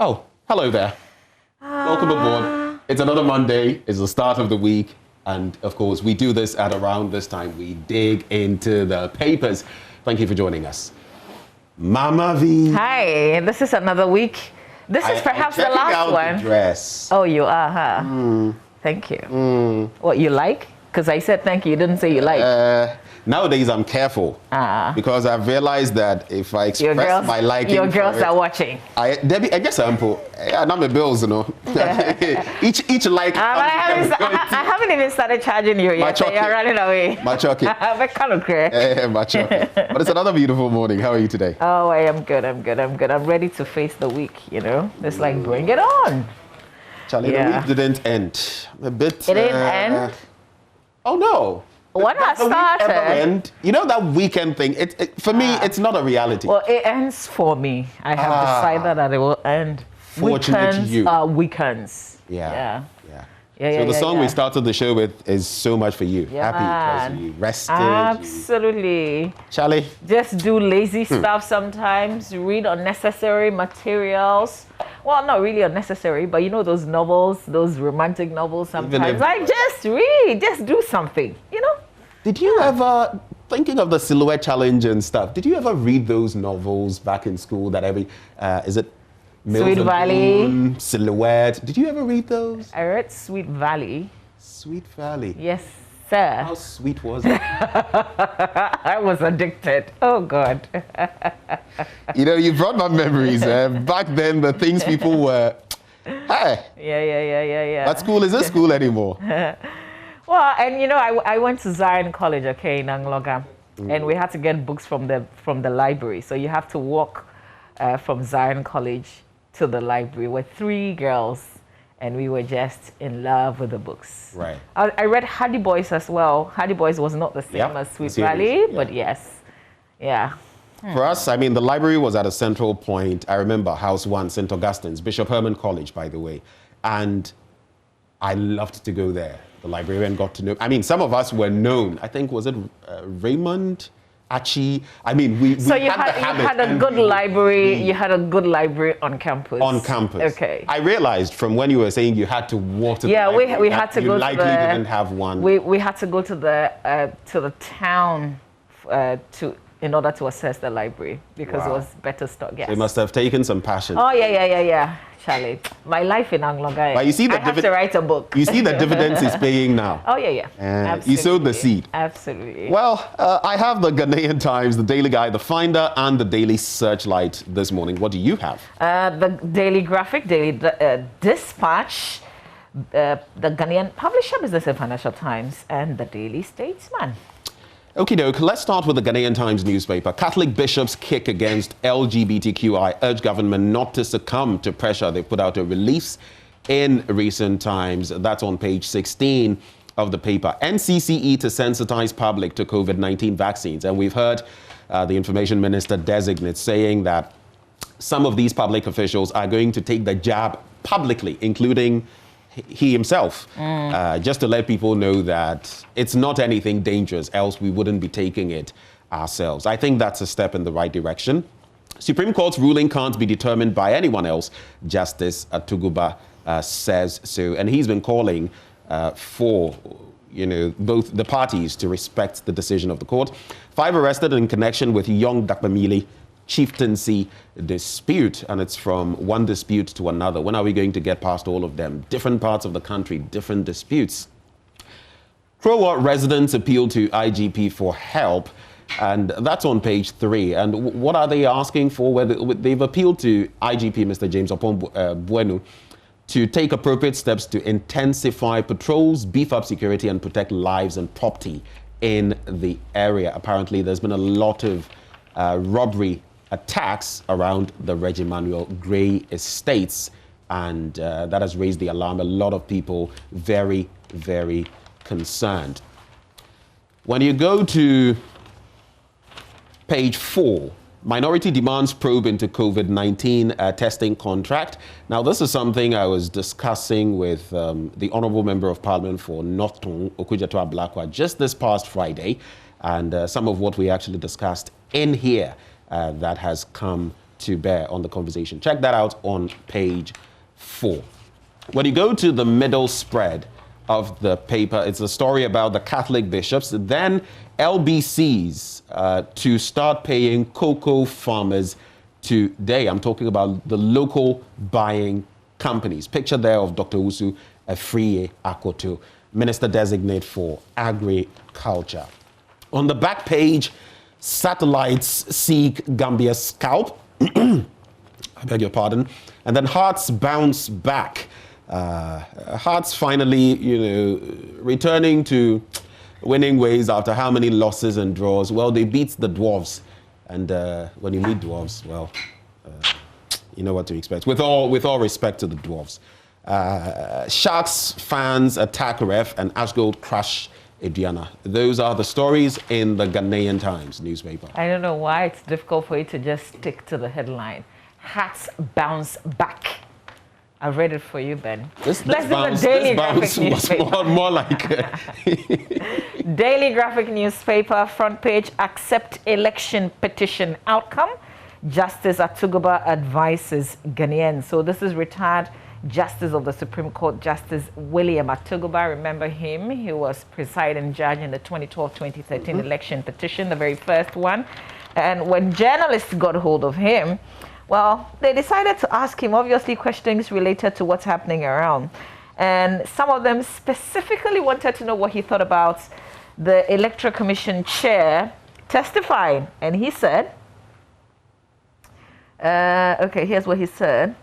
Oh, hello there. Welcome aboard. It's another Monday. It's the start of the week. And of course, we do this at around this time. We dig into the papers. Thank you for joining us. Mama V. Hi, this is another week. This is perhaps the last one. The dress. Oh, you are, huh? Thank you. What, you like? Because I said thank you. You didn't say you like. Nowadays, I'm careful because I've realized that if I express my liking, your girls are watching. Debbie, I guess I'm not my bills, you know. each like. I haven't even started charging you yet. You're running away. But it's another beautiful morning. How are you today? Oh, I am good. I'm ready to face the week. You know, it's like bring it on. Charlie, the week didn't end. A bit. It didn't end. Oh no. When I started, you know that weekend thing. For me, it's not a reality. Well, it ends for me. I have decided that it will end. Fortunate to you. Weekends. Yeah. So the song we started the show with is So Much For You. Yeah, happy because you rested. Absolutely. Charlie? Just do lazy stuff sometimes. Read unnecessary materials. Well, not really unnecessary, but you know those novels, those romantic novels sometimes. Like, just read, just do something, you know? Did you ever, thinking of the silhouette challenge and stuff, did you ever read those novels back in school that is it Sweet Valley? Silhouette. Did you ever read those? I read Sweet Valley. Sweet Valley? Yes, sir. How sweet was it? I was addicted. Oh, God. You know, you brought my memories. Back then, the things people were, hey. Yeah. That school isn't school anymore. Well, and you know, I went to Zion College, in Angloga, and we had to get books from the library. So you have to walk from Zion College to the library. We're 3 girls, and we were just in love with the books. Right. I read Hardy Boys as well. Hardy Boys was not the same as Sweet Valley, but yes. Yeah. For us, I mean, the library was at a central point. I remember House 1, St. Augustine's, Bishop Herman College, by the way. And I loved to go there. The librarian got to know. I mean, some of us were known. I think, was it Raymond? Archie. I mean, we had a good library. You had a good library on campus. On campus. Okay. I realized from when you were saying you had to walk to the library. we had to go to the. You likely didn't have one. We had to go to the town in order to access the library because it was better stock. Yes. They must have taken some passion. Oh yeah. Charlie, my life in Angloga. But you see, I have to write a book. You see the dividends is paying now. Oh yeah. You sowed the seed. Absolutely. Well, I have the Ghanaian Times, the Daily Guide, the Finder, and the Daily Searchlight this morning. What do you have? The Daily Graphic, Daily Dispatch, the Ghanaian Publisher, Business and Financial Times, and the Daily Statesman. Okie doke, let's start with the Ghanaian Times newspaper. Catholic bishops kick against LGBTQI, urge government not to succumb to pressure. They put out a release in recent times. That's on page 16 of the paper. NCCE to sensitize public to COVID-19 vaccines. And we've heard the information minister designate saying that some of these public officials are going to take the jab publicly, including he himself, just to let people know that it's not anything dangerous, else we wouldn't be taking it ourselves. I think that's a step in the right direction. Supreme Court's ruling can't be determined by anyone else, Justice Atuguba says so. And he's been calling for, both the parties to respect the decision of the court. 5 arrested in connection with young Dakpamili chieftaincy dispute, and it's from one dispute to another. When are we going to get past all of them? Different parts of the country, different disputes. Krowa residents appeal to IGP for help, and that's on page 3. And what are they asking for? They've appealed to IGP, Mr. James Opon Bueno, to take appropriate steps to intensify patrols, beef up security, and protect lives and property in the area. Apparently, there's been a lot of robbery attacks around the Reggie Manuel Gray estates, and that has raised the alarm. A lot of people very, very concerned. When you go to page 4, minority demands probe into COVID-19 testing contract. Now, this is something I was discussing with the Honourable Member of Parliament for North Tongue, Okudzeto Ablakwa, just this past Friday, and some of what we actually discussed in here that has come to bear on the conversation. Check that out on page 4. When you go to the middle spread of the paper, it's a story about the Catholic bishops, then LBCs to start paying cocoa farmers today. I'm talking about the local buying companies. Picture there of Dr. Usu Afriye Akoto, Minister Designate for Agriculture. On the back page, satellites seek Gambia's scalp. I beg your pardon. And then Hearts bounce back. Hearts finally, returning to winning ways after how many losses and draws? Well, they beat the Dwarves. And when you meet Dwarves, well, you know what to expect. With all respect to the Dwarves. Sharks fans attack ref and Ashgold crush Adriana. Those are the stories in the Ghanaian Times newspaper. I don't know why it's difficult for you to just stick to the headline. Hearts bounce back. I've read it for you, Ben. This bounce was more like Daily Graphic newspaper, front page, accept election petition outcome. Justice Atuguba advises Ghanaians. So this is retired Justice of the Supreme Court, Justice William Atuguba. Remember him? He was presiding judge in the 2012-2013 election petition, the very first one. And when journalists got hold of him, well, they decided to ask him, obviously, questions related to what's happening around. And some of them specifically wanted to know what he thought about the Electoral Commission chair testifying. And he said, okay, here's what he said.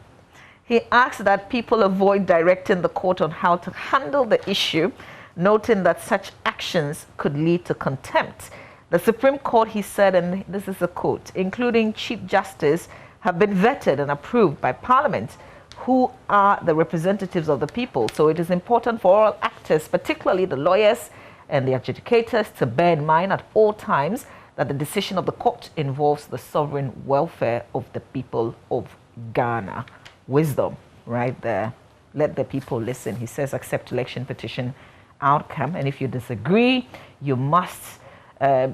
He asked that people avoid directing the court on how to handle the issue, noting that such actions could lead to contempt. The Supreme Court, he said, and this is a quote, including Chief Justice, have been vetted and approved by Parliament, who are the representatives of the people. So it is important for all actors, particularly the lawyers and the adjudicators, to bear in mind at all times that the decision of the court involves the sovereign welfare of the people of Ghana. Wisdom right there. Let the people listen. He says, accept election petition outcome. And if you disagree, you must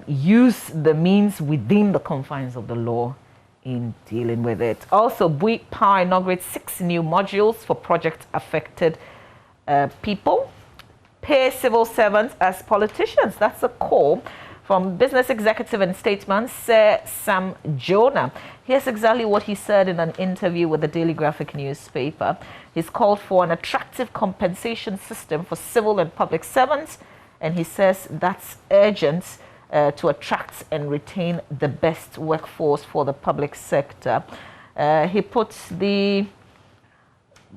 use the means within the confines of the law in dealing with it. Also, Buick Power inaugurates 6 new modules for project-affected people. Pay civil servants as politicians. That's a call from business executive and statesman Sir Sam Jonah. Here's exactly what he said in an interview with the Daily Graphic newspaper. He's called for an attractive compensation system for civil and public servants, and he says that's urgent to attract and retain the best workforce for the public sector. He puts the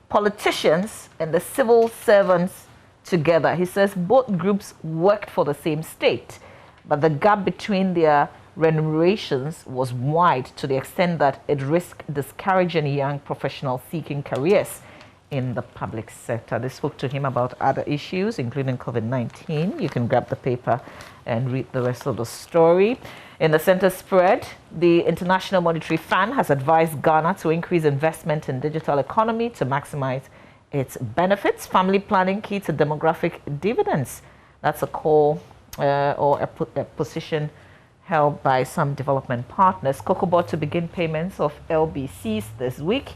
politicians and the civil servants together. He says both groups worked for the same state, but the gap between their remunerations was wide to the extent that it risked discouraging young professionals seeking careers in the public sector. They spoke to him about other issues, including COVID-19. You can grab the paper and read the rest of the story. In the center spread, the International Monetary Fund has advised Ghana to increase investment in digital economy to maximize its benefits. Family planning key to demographic dividends. That's a call or a position held by some development partners. COCOBOD to begin payments of LBCs this week.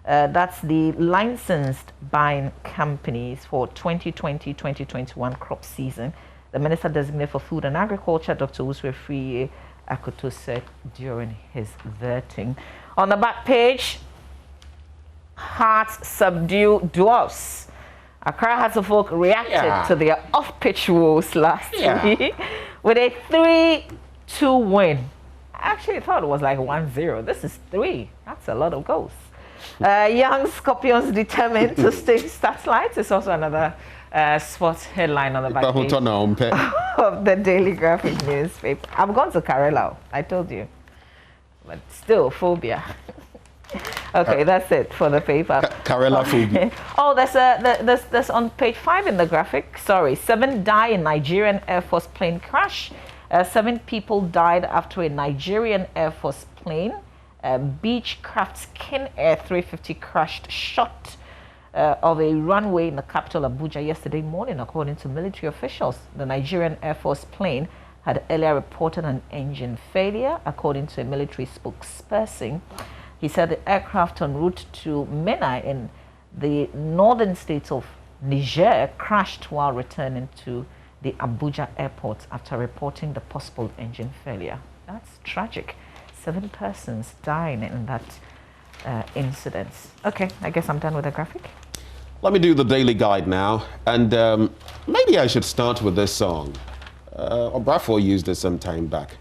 That's the licensed buying companies for 2020-2021 crop season. The Minister Designate for Food and Agriculture, Dr. Osei Afriye Akoto, said during his vetting. On the back page, Hearts subdue Dwarfs. Accra Hearts of Oak reacted to their off-pitch woes last week with a 3-2 win. I actually thought it was like 1-0. This is 3. That's a lot of goals. Young Scorpions determined to stay stats lights. It's also another sports headline on the back page of the Daily Graphic newspaper. I've gone to Karela, I told you. But still, phobia. Okay, that's it for the paper. Karela phobia. Oh, there's on page 5 in the graphic. Sorry, 7 die in Nigerian Air Force plane crash. 7 people died after a Nigerian Air Force plane, Beechcraft's King Air 350, crashed short of a runway in the capital Abuja yesterday morning, according to military officials. The Nigerian Air Force plane had earlier reported an engine failure, according to a military spokesperson. He said the aircraft en route to Minna in the northern states of Niger crashed while returning to the Abuja airport after reporting the possible engine failure. That's tragic. 7 persons dying in that incident. Okay, I guess I'm done with the graphic. Let me do the daily guide now, and maybe I should start with this song. Obrafo used this some time back.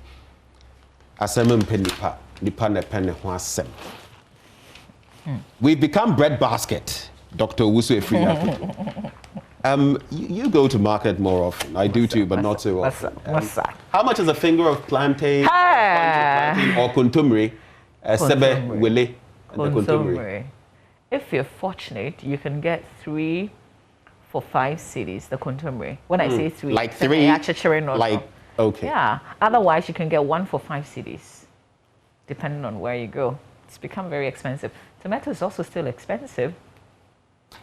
We've become breadbasket, Dr. Osei. You go to market more often. I do too, but not so often. How much is a finger of plantain, or kuntumri? Sebe wele. Kuntumri. If you're fortunate, you can get 3 for 5 cedis, the kuntumri. When I say 3, like 3, like, okay. Yeah. Otherwise, you can get 1 for 5 cedis, depending on where you go. It's become very expensive. Tomato is also still expensive.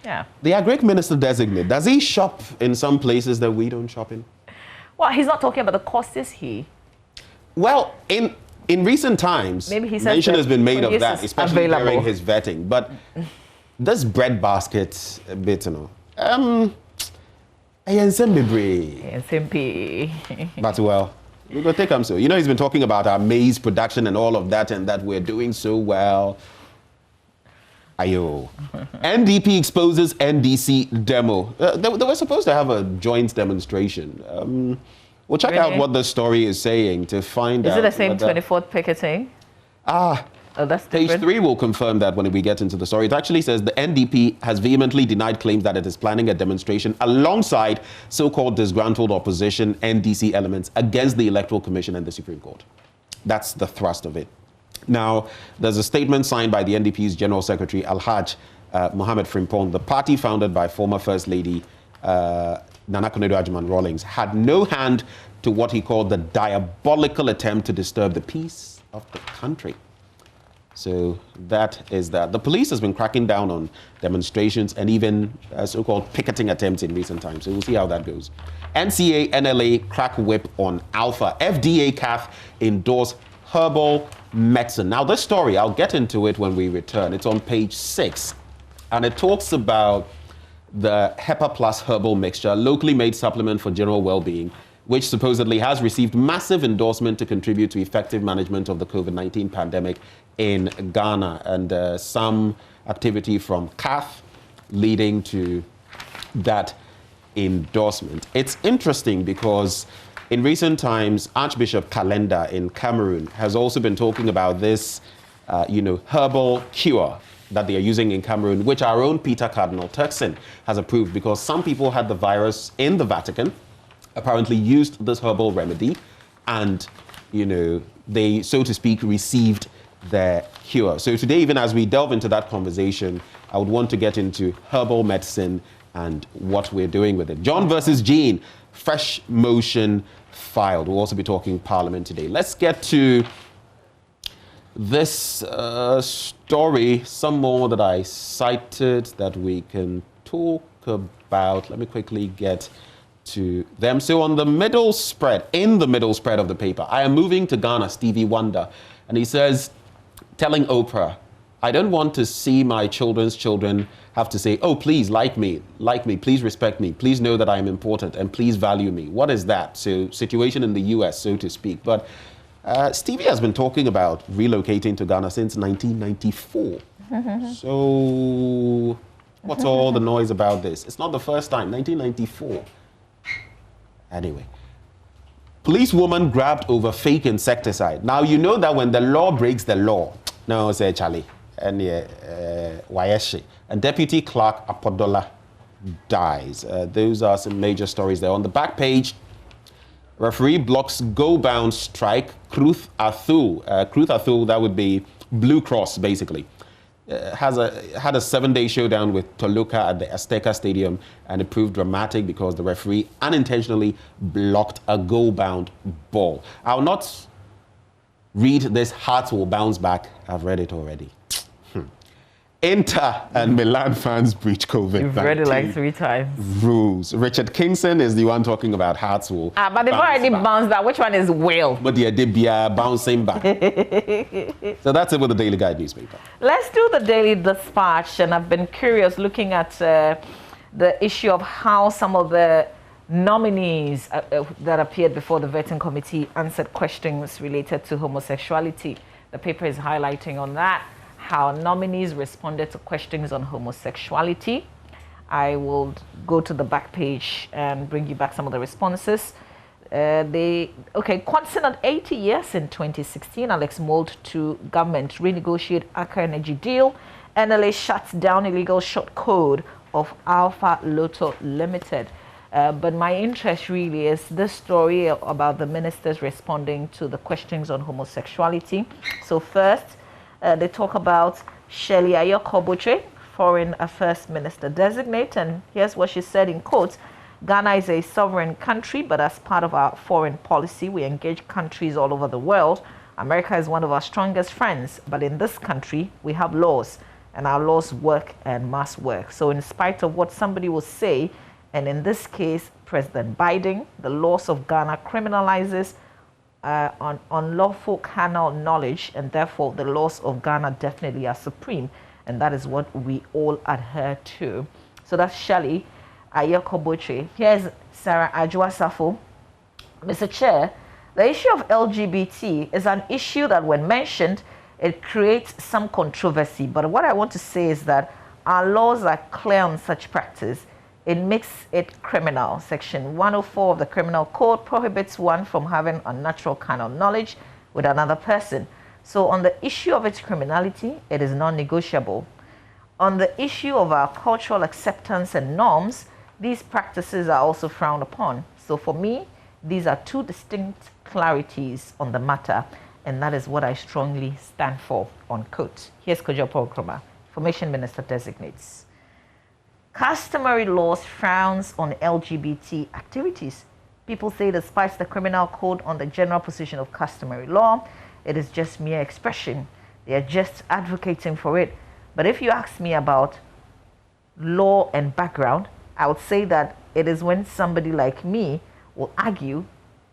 Yeah. The Agric Minister designate, does he shop in some places that we don't shop in? Well, he's not talking about the cost, is he? Well, in recent times, maybe he says mention has been made of that, especially available during his vetting. But this breadbasket bit, you know, but well, we're going to take him so. You know, he's been talking about our maize production and all of that, and that we're doing so well. Ayo. NDP exposes NDC demo. They were supposed to have a joint demonstration. We'll check out what the story is saying to find out. Is it the same 24th picketing? Oh, that's Page different. 3 will confirm that when we get into the story. It actually says the NDP has vehemently denied claims that it is planning a demonstration alongside so-called disgruntled opposition NDC elements against the Electoral Commission and the Supreme Court. That's the thrust of it. Now, there's a statement signed by the NDP's General Secretary, Alhaj Mohammed Frimpong. The party founded by former First Lady Nana Konadu Rawlings had no hand to what he called the diabolical attempt to disturb the peace of the country. So that is that. The police has been cracking down on demonstrations and even so-called picketing attempts in recent times. So we'll see how that goes. NCA, NLA crack whip on Alpha. FDA CAF endorse herbal medicine. Now this story, I'll get into it when we return. It's on page 6. And it talks about the HEPA Plus herbal mixture, locally made supplement for general well-being, which supposedly has received massive endorsement to contribute to effective management of the COVID-19 pandemic in Ghana, and some activity from CAF leading to that endorsement. It's interesting because in recent times, Archbishop Kalenda in Cameroon has also been talking about this, herbal cure that they are using in Cameroon, which our own Peter Cardinal Turkson has approved, because some people had the virus in the Vatican, apparently used this herbal remedy, and, they, so to speak, received their cure. So today, even as we delve into that conversation, I would want to get into herbal medicine and what we're doing with it. John versus Jean, fresh motion filed. We'll also be talking Parliament today. Let's get to this story, some more that I cited that we can talk about. Let me quickly get to them. So on the middle spread, in the middle spread of the paper, I am moving to Ghana, Stevie Wonder. And he says, telling Oprah, I don't want to see my children's children have to say, oh, please like me, please respect me, please know that I am important, and please value me. What is that? So situation in the US, so to speak. But Stevie has been talking about relocating to Ghana since 1994. So what's all the noise about this? It's not the first time, 1994. Anyway. Policewoman grabbed over fake insecticide. Now, you know that when the law breaks the law, no, say Charlie, and Wayeshi, and Deputy Clerk Apodola dies. Those are some major stories there. On the back page, referee blocks go-bound strike. Kruth Athul, that would be Blue Cross, basically. Had a 7-day showdown with Toluca at the Azteca Stadium, and it proved dramatic because the referee unintentionally blocked a goal-bound ball. I'll not read this, hearts will bounce back. I've read it already. Inter and Milan fans breach COVID-19 You've read it like 3 times. rules. Richard Kingston is the one talking about Hearts will But they've already bounced back. Which one is Will? But they are bouncing back. So that's it with the Daily Guide newspaper. Let's do the Daily Dispatch. And I've been curious looking at the issue of how some of the nominees that appeared before the vetting committee answered questions related to homosexuality. The paper is highlighting on that, how nominees responded to questions on homosexuality. I will go to the back page and bring you back some of the responses. Quanson at 80 years in 2016, Alex Mould to government renegotiate Aker Energy deal. NLA shuts down illegal short code of Alpha Lotto Limited. But my interest really is this story about the ministers responding to the questions on homosexuality. So first, they talk about Shelley Ayokoboche, Foreign Affairs Minister Designate, and here's what she said in quotes: Ghana is a sovereign country, but as part of our foreign policy, we engage countries all over the world. America is one of our strongest friends, but in this country, we have laws, and our laws work and must work. So in spite of what somebody will say, and in this case, President Biden, the laws of Ghana criminalizes on unlawful carnal knowledge, and therefore the laws of Ghana definitely are supreme, and that is what we all adhere to. So that's Shelley Ayokoboche. Here's Sarah Adjoa-Safo. Mr. Chair, the issue of LGBT is an issue that when mentioned, it creates some controversy, but what I want to say is that our laws are clear on such practice. It makes it criminal. Section 104 of the Criminal Code prohibits one from having unnatural carnal knowledge with another person. So on the issue of its criminality, it is non-negotiable. On the issue of our cultural acceptance and norms, these practices are also frowned upon. So for me, these are two distinct clarities on the matter, and that is what I strongly stand for, unquote. Here's Kojo Kroma, Information Minister Designates. Customary laws frowns on LGBT activities. People say despite the criminal code on the general position of customary law, it is just mere expression. They are just advocating for it. But if you ask me about law and background, I would say that it is when somebody like me will argue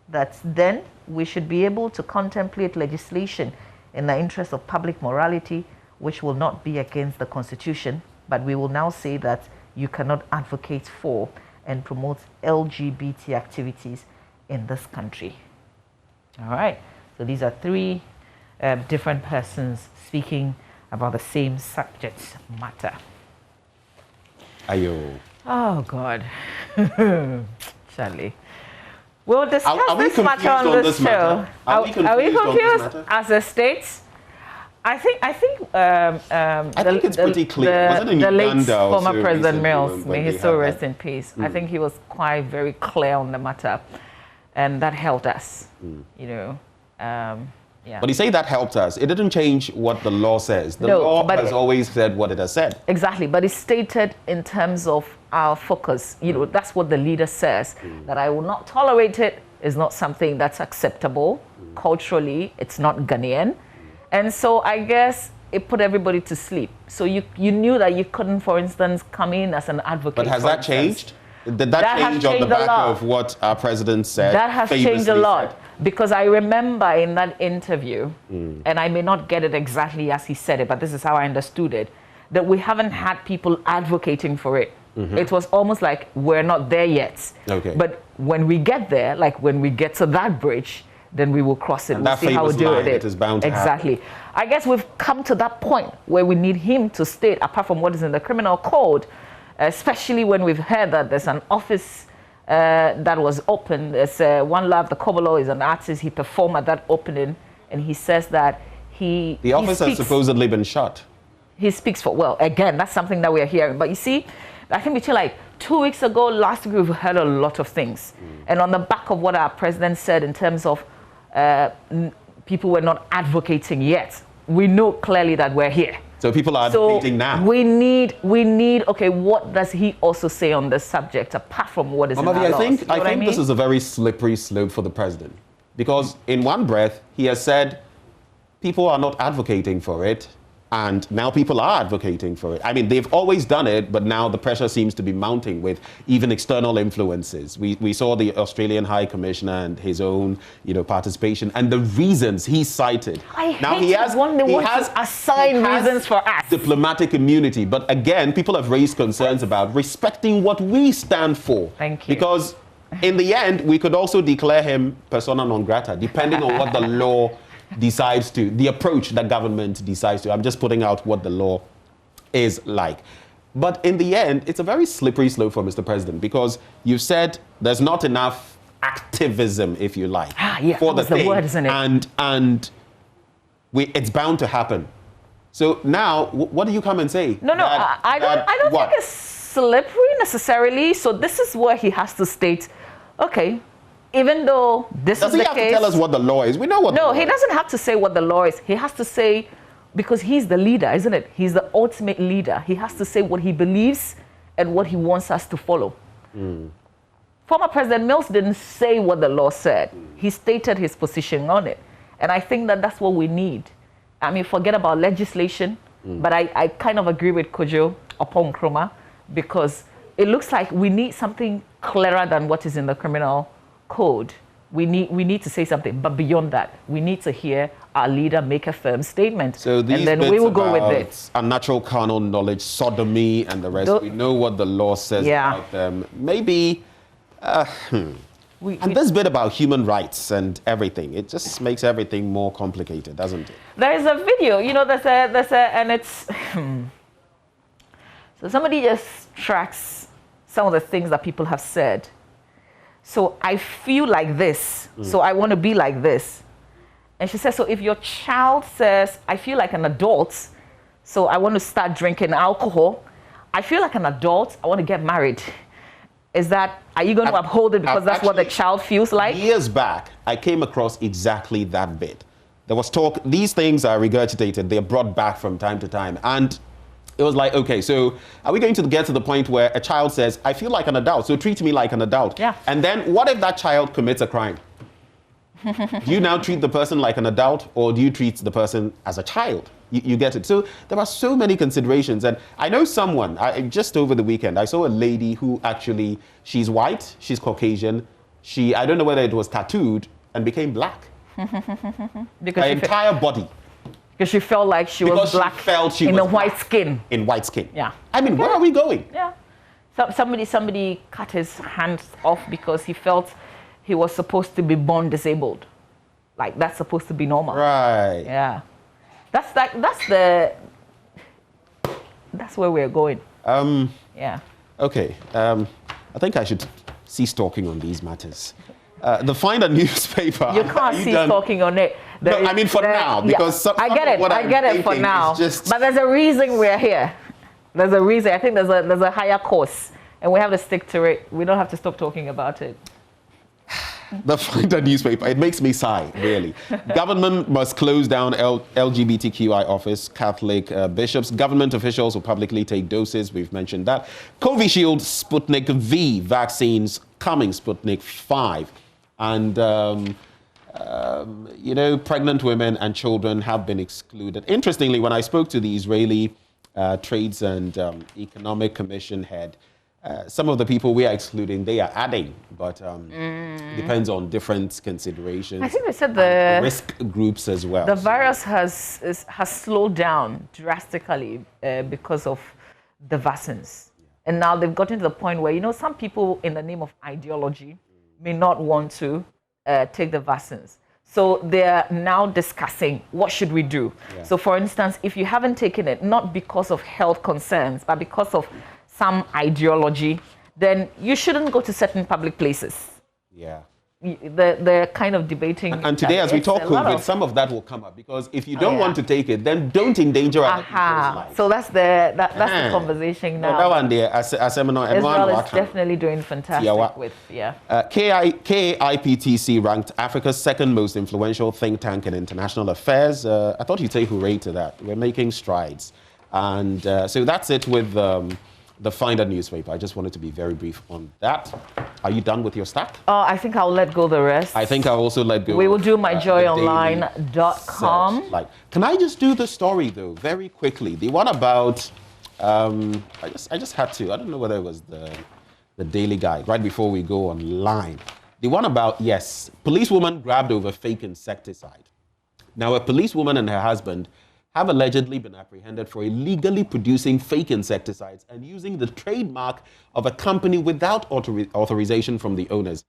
that then we should be able to contemplate legislation in the interest of public morality, which will not be against the Constitution, but we will now say that you cannot advocate for and promote LGBT activities in this country. All right, so these are 3 different persons speaking about the same subject matter. Ayo. Oh, God. Charlie. We'll discuss this matter on this show. Are we confused as a state? I think it's pretty clear. Wasn't it the late Uganda former President Mills, when may he so rest in peace. I think he was quite very clear on the matter, and that helped us. You know, yeah. But you say that helped us. It didn't change what the law says. The law has always said what it has said. Exactly, but it's stated in terms of our focus. You know, that's what the leader says. That I will not tolerate it is not something that's acceptable culturally. It's not Ghanaian. And so I guess it put everybody to sleep. So you knew that you couldn't, for instance, come in as an advocate. But has that changed? Did that change on the back of what our president said? That has changed a lot. Because I remember in that interview, and I may not get it exactly as he said it, but this is how I understood it, that we haven't had people advocating for it. It was almost like we're not there yet. Okay. But when we get there, like when we get to that bridge, then we will cross it. And we'll see how we do with it. It is bound to happen. I guess we've come to that point where we need him to state, apart from what is in the criminal code, especially when we've heard that there's an office that was open. There's One Love, the Kobolo is an artist. He performed at that opening, and he says that the office has supposedly been shut. He speaks for, well, again, that's something that we are hearing. But you see, I think between like 2 weeks ago, last week, we've heard a lot of things. And on the back of what our president said in terms of people were not advocating yet, we know clearly that we're here. So people are advocating now. We need, okay, what does he also say on this subject, apart from what is in our laws? I think this is a very slippery slope for the president. Because in one breath, he has said, people are not advocating for it. And now people are advocating for it. I mean, they've always done it, but now the pressure seems to be mounting with even external influences. We saw the Australian High Commissioner and his own, participation, and the reasons he cited. He has assigned reasons for us. Diplomatic immunity, but again, people have raised concerns about respecting what we stand for. Thank you. Because in the end, we could also declare him persona non grata, depending on what the law decides to, the approach that government decides to. I'm just putting out what the law is like. But in the end, it's a very slippery slope for Mr. President, because you said there's not enough activism, if you like, for the thing. Word, isn't it? And it's bound to happen. So now, what do you come and say? No, I don't think it's slippery necessarily. So this is where he has to state, okay, even though this is the case. Does he have to tell us what the law is? We know what the law is. No, he doesn't have to say what the law is. He has to say, because he's the leader, isn't it? He's the ultimate leader. He has to say what he believes and what he wants us to follow. Former President Mills didn't say what the law said. He stated his position on it. And I think that that's what we need. I mean, forget about legislation, but I kind of agree with Kojo Opon Nkrumah, because it looks like we need something clearer than what is in the criminal code. We need to say something, but beyond that, we need to hear our leader make a firm statement, so these and then we will go with it. Unnatural carnal knowledge, sodomy, and the rest. We know what the law says about them. Maybe, and this bit about human rights and everything, it just makes everything more complicated, doesn't it? There is a video, and it's so somebody just tracks some of the things that people have said. So I feel like this, so I want to be like this. And she says, so if your child says, I feel like an adult, so I want to start drinking alcohol, I feel like an adult, I want to get married. Are you going to uphold it because that's what the child feels like? Years back, I came across exactly that bit. There was talk, these things are regurgitated, they're brought back from time to time. And it was like, okay, so are we going to get to the point where a child says, I feel like an adult, so treat me like an adult? Yeah. And then what if that child commits a crime? Do you now treat the person like an adult, or do you treat the person as a child? You get it. So there are so many considerations. And I know someone, just over the weekend, I saw a lady who actually, she's white, she's Caucasian. I don't know whether it was tattooed, and became black. Because her entire body. Because she felt like she was black in white skin. In white skin. Yeah. I mean, where are we going? Yeah. Somebody cut his hands off because he felt he was supposed to be born disabled. Like, that's supposed to be normal. Right. Yeah. That's where we're going. Yeah. Okay. I think I should cease talking on these matters. The Finder newspaper. You can't cease talking on it. I mean for now, because I get it for now. But there's a reason we're here. There's a reason. I think there's a higher course, and we have to stick to it. We don't have to stop talking about it. The Finder newspaper, it makes me sigh, really. Government must close down LGBTQI office, Catholic bishops. Government officials will publicly take doses. We've mentioned that. Covishield, Sputnik V vaccines coming, Sputnik 5. And, pregnant women and children have been excluded. Interestingly, when I spoke to the Israeli Trades and Economic Commission head, some of the people we are excluding, they are adding, but depends on different considerations. I think they said the risk groups as well. The virus has slowed down drastically because of the vaccines. And now they've gotten to the point where, some people in the name of ideology may not want to take the vaccines. So they're now discussing what should we do. Yeah. So for instance, if you haven't taken it, not because of health concerns, but because of some ideology, then you shouldn't go to certain public places. Yeah. They're kind of debating. And today, as we talk COVID, some of that will come up, because if you don't want to take it, then don't endanger other people's lives. So that's the conversation now. Well, that one there, Israel is definitely doing fantastic with, KIPTC ranked Africa's second most influential think tank in international affairs. I thought you'd say hooray to that. We're making strides. And so that's it with the Finder newspaper. I just wanted to be very brief on that. Are you done with your stack? Oh, I think I'll let go the rest. I think I'll also let go. We will do myjoyonline.com. Like, can I just do the story though, very quickly? The one about, I just had to. I don't know whether it was the Daily Guide right before we go online. The one about, yes, policewoman grabbed over fake insecticide. Now, a policewoman and her husband have allegedly been apprehended for illegally producing fake insecticides and using the trademark of a company without authorization from the owners.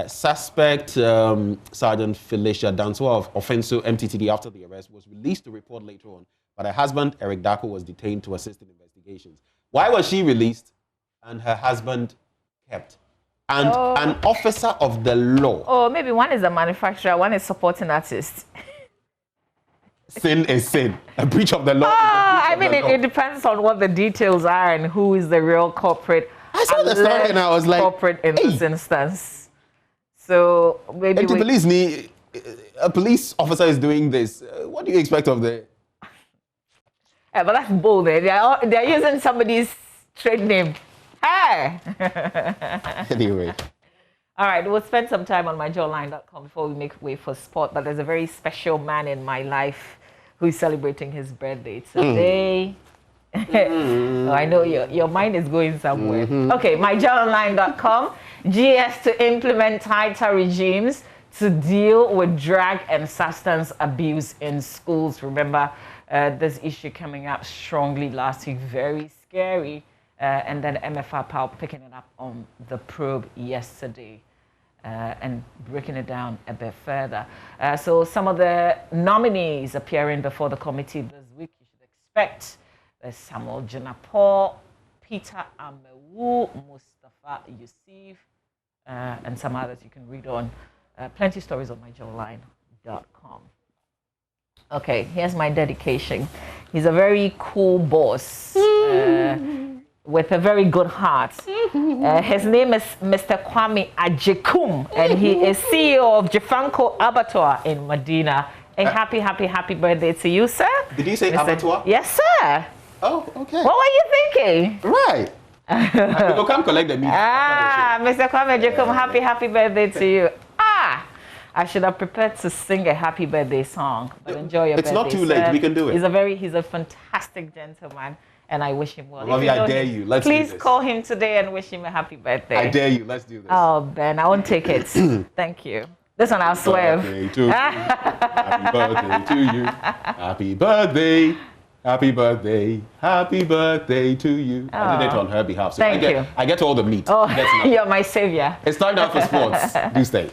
Suspect Sergeant Felicia Dansoa of Offenso MTTD after the arrest was released to report later on, but her husband, Eric Dako, was detained to assist in investigations. Why was she released and her husband kept? And an officer of the law. Oh, maybe one is a manufacturer, one is supporting artist. Sin is sin. A breach of the law. It depends on what the details are and who is the real culprit. I saw the story and I was like, culprit in this instance. So maybe a police officer is doing this. What do you expect of the? Yeah, but that's bold. They're using somebody's trade name. Hey. Anyway. All right, we'll spend some time on myjoyonline.com before we make way for sport. But there's a very special man in my life who is celebrating his birthday today. Oh, I know your mind is going somewhere. Okay, myjoyonline.com. GS to implement tighter regimes to deal with drug and substance abuse in schools. Remember this issue coming up strongly last week, very scary. And then MFR Power picking it up on the probe yesterday and breaking it down a bit further. So some of the nominees appearing before the committee this week, you should expect Samuel Jinapor, Peter Amewu, Mustafa Yusuf, and some others you can read on. Plenty of stories on myjoyonline.com. Okay, here's my dedication. He's a very cool boss. With a very good heart. His name is Mr. Kwame Ajekum, and he is CEO of Jefanko Abattoir in Medina. And happy birthday to you, sir. Did you say Abattoir? Yes, sir. Oh, okay. What were you thinking? Right. I will come collect the meat. Mr. Kwame Ajekum, happy birthday to you. I should have prepared to sing a happy birthday song, but enjoy your birthday. It's not too late. We can do it. He's a fantastic gentleman. And I wish him well. Lovey, I dare you. Let's do this. Please call him today and wish him a happy birthday. I dare you. Let's do this. Oh, Ben, I won't take it. Thank you. This one I'll swerve. Happy birthday to you. Happy birthday. Happy birthday. Happy birthday to you. I did it on her behalf. So Thank you. I get all the meat. Oh, you're my savior. It's time now for sports. Do stay.